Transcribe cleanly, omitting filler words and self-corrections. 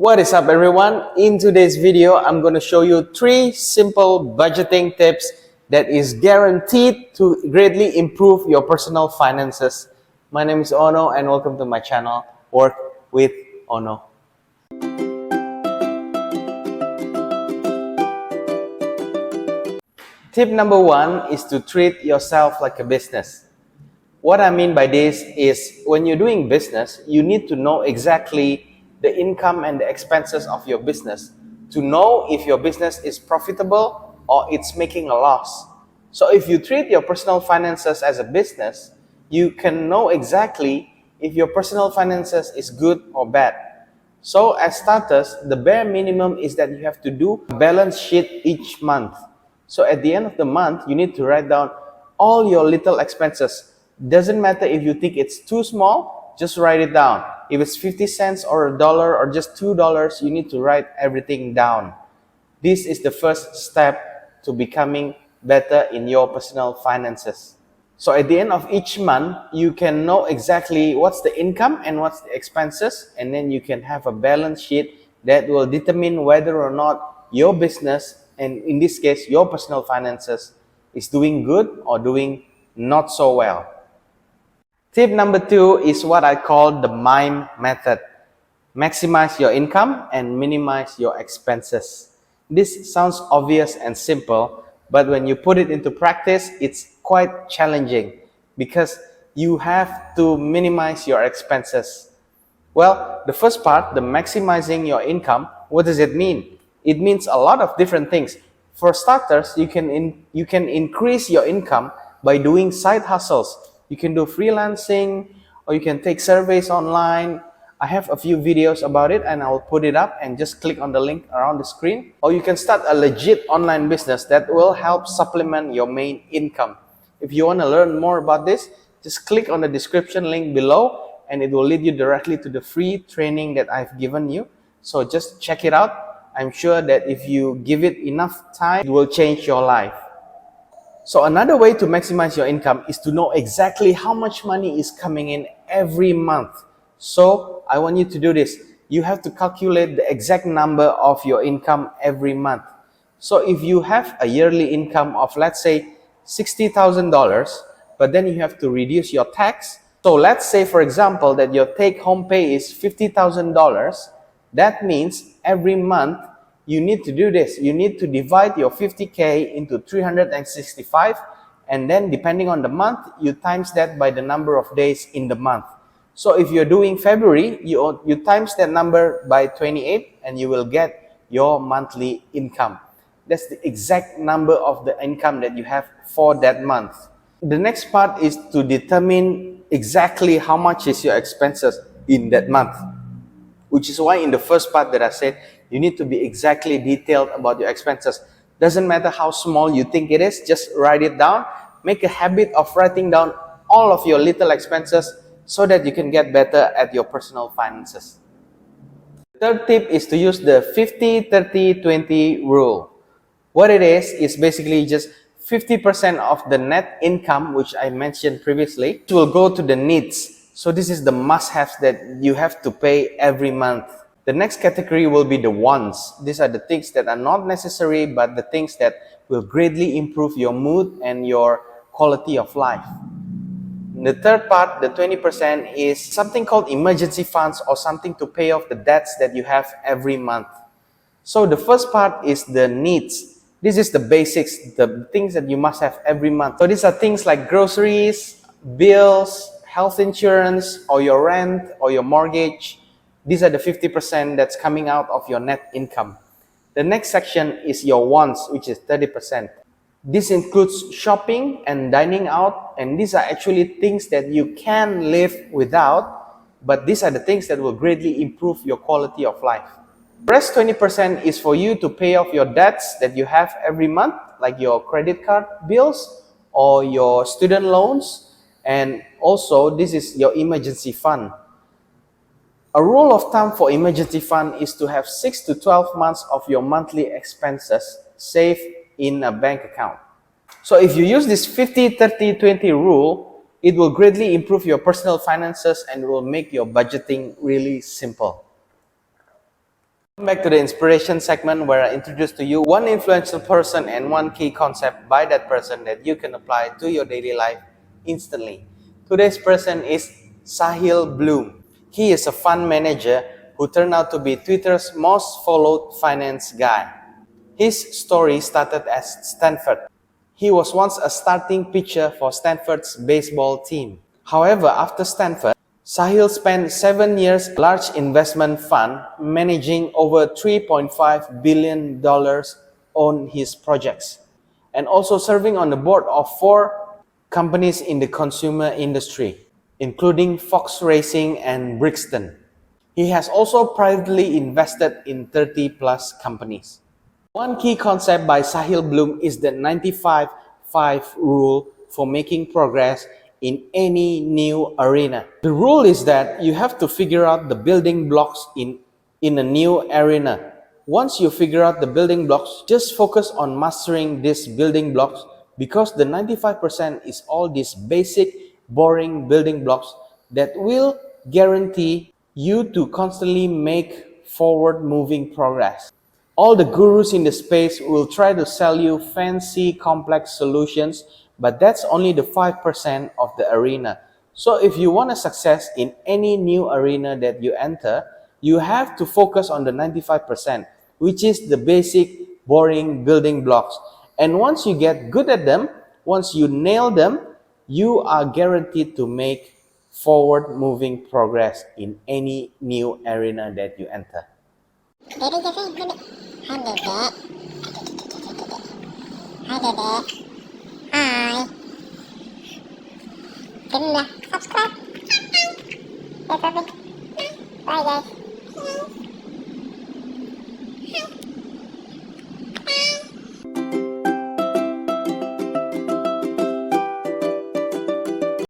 What is up everyone? In today's video, I'm going to show you 3 simple budgeting tips that is guaranteed to greatly improve your personal finances. My name is Ono and welcome to my channel, Work with Ono. Tip number 1 is to treat yourself like a business. What I mean by this is when you're doing business, you need to know exactly the income and the expenses of your business to know if your business is profitable or it's making a loss. So if you treat your personal finances as a business, you can know exactly if your personal finances is good or bad. So as starters, the bare minimum is that you have to do a balance sheet each month. So at the end of the month, you need to write down all your little expenses. Doesn't matter if you think it's too small, just write it down. If it's 50 cents or $1 or just $2, you need to write everything down. This is the first step to becoming better in your personal finances. So at the end of each month, you can know exactly what's the income and what's the expenses, and then you can have a balance sheet that will determine whether or not your business, and in this case, your personal finances, is doing good or doing not so well. Tip number 2 is what I call the MIME method. Maximize your income and minimize your expenses. This sounds obvious and simple, but when you put it into practice, it's quite challenging because you have to minimize your expenses. Well, the first part, the maximizing your income, what does it mean? It means a lot of different things. For starters, you can increase your income by doing side hustles. You can do freelancing, or you can take surveys online. I have a few videos about it and I'll put it up, and just click on the link around the screen. Or you can start a legit online business that will help supplement your main income. If you want to learn more about this, just click on the description link below and it will lead you directly to the free training that I've given you. So just check it out. I'm sure that if you give it enough time, it will change your life. So another way to maximize your income is to know exactly how much money is coming in every month. So I want you to do this. You have to calculate the exact number of your income every month. So if you have a yearly income of, let's say, $60,000, but then you have to reduce your tax. So let's say, for example, that your take-home pay is $50,000. That means every month you need to do this. You need to divide your 50K into 365, and then depending on the month, you times that by the number of days in the month. So if you're doing February, you times that number by 28 and you will get your monthly income. That's the exact number of the income that you have for that month. The next part is to determine exactly how much is your expenses in that month. Which is why in the first part that I said, you need to be exactly detailed about your expenses. Doesn't matter how small you think it is, just write it down. Make a habit of writing down all of your little expenses so that you can get better at your personal finances. The third tip is to use the 50-30-20 rule. What it is basically just 50% of the net income, which I mentioned previously, will go to the needs. So this is the must-haves that you have to pay every month. The next category will be the wants. These are the things that are not necessary, but the things that will greatly improve your mood and your quality of life. The third part, the 20%, is something called emergency funds, or something to pay off the debts that you have every month. So the first part is the needs. This is the basics, the things that you must have every month. So these are things like groceries, bills, health insurance, or your rent, or your mortgage. These are the 50% that's coming out of your net income. The next section is your wants, which is 30%. This includes shopping and dining out, and these are actually things that you can live without, but these are the things that will greatly improve your quality of life. The rest 20% is for you to pay off your debts that you have every month, like your credit card bills or your student loans. And also, this is your emergency fund. A rule of thumb for emergency fund is to have 6 to 12 months of your monthly expenses saved in a bank account. So if you use this 50-30-20 rule, it will greatly improve your personal finances and will make your budgeting really simple. Back to the inspiration segment where I introduce to you one influential person and one key concept by that person that you can apply to your daily life instantly. Today's person is Sahil Bloom. He is a fund manager who turned out to be Twitter's most followed finance guy. His story started at Stanford. He was once a starting pitcher for Stanford's baseball team. However, after Stanford, Sahil spent 7 years in a large investment fund managing over $3.5 billion on his projects, and also serving on the board of 4 companies in the consumer industry, including Fox Racing and Brixton. He has also privately invested in 30 plus companies. One key concept by Sahil Bloom is the 95-5 rule for making progress in any new arena. The rule is that you have to figure out the building blocks in a new arena. Once you figure out the building blocks, just focus on mastering these building blocks, because the 95% is all these basic, boring building blocks that will guarantee you to constantly make forward moving progress. All the gurus in the space will try to sell you fancy, complex solutions, but that's only the 5% of the arena. So if you want a success in any new arena that you enter, you have to focus on the 95%, which is the basic, boring building blocks. And once you get good at them, once you nail them, you are guaranteed to make forward moving progress in any new arena that you enter. Baby just saying, hi baby. Hi baby. Hi. Subscribe. Bye guys.